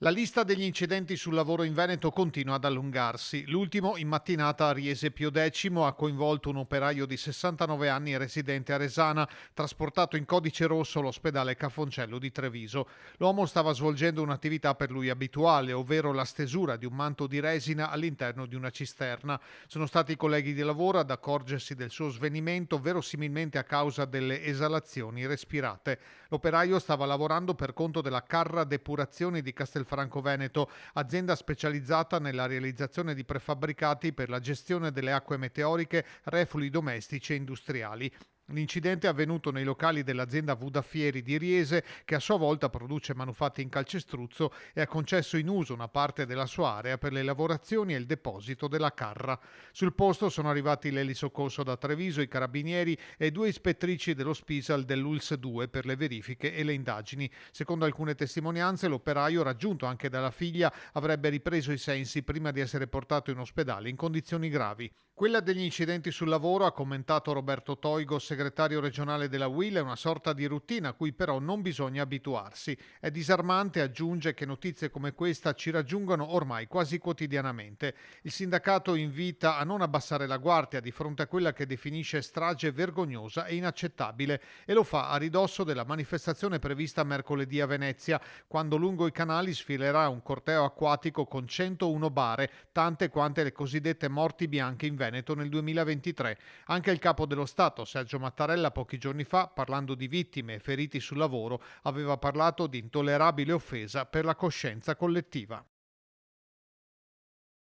La lista degli incidenti sul lavoro in Veneto continua ad allungarsi. L'ultimo in mattinata a Riese Pio X ha coinvolto un operaio di 69 anni residente a Resana, trasportato in codice rosso all'ospedale Cafoncello di Treviso. L'uomo stava svolgendo un'attività per lui abituale, ovvero la stesura di un manto di resina all'interno di una cisterna. Sono stati i colleghi di lavoro ad accorgersi del suo svenimento, verosimilmente a causa delle esalazioni respirate. L'operaio stava lavorando per conto della Carra Depurazioni di Castelfranco Veneto, azienda specializzata nella realizzazione di prefabbricati per la gestione delle acque meteoriche, reflui domestici e industriali. L'incidente è avvenuto nei locali dell'azienda Vudafieri di Riese, che a sua volta produce manufatti in calcestruzzo e ha concesso in uso una parte della sua area per le lavorazioni e il deposito della carra. Sul posto sono arrivati l'elisoccorso da Treviso, i carabinieri e due ispettrici dello Spisal dell'ULS 2 per le verifiche e le indagini. Secondo alcune testimonianze, l'operaio, raggiunto anche dalla figlia, avrebbe ripreso i sensi prima di essere portato in ospedale in condizioni gravi. Quella degli incidenti sul lavoro, ha commentato Roberto Toigo, segretario regionale della UIL, è una sorta di routine a cui però non bisogna abituarsi. È disarmante, aggiunge, che notizie come questa ci raggiungano ormai quasi quotidianamente. Il sindacato invita a non abbassare la guardia di fronte a quella che definisce strage vergognosa e inaccettabile, e lo fa a ridosso della manifestazione prevista mercoledì a Venezia, quando lungo i canali sfilerà un corteo acquatico con 101 bare, tante quante le cosiddette morti bianche in Veneto nel 2023. Anche il capo dello Stato, Sergio Mattarella, pochi giorni fa, parlando di vittime e feriti sul lavoro, aveva parlato di intollerabile offesa per la coscienza collettiva.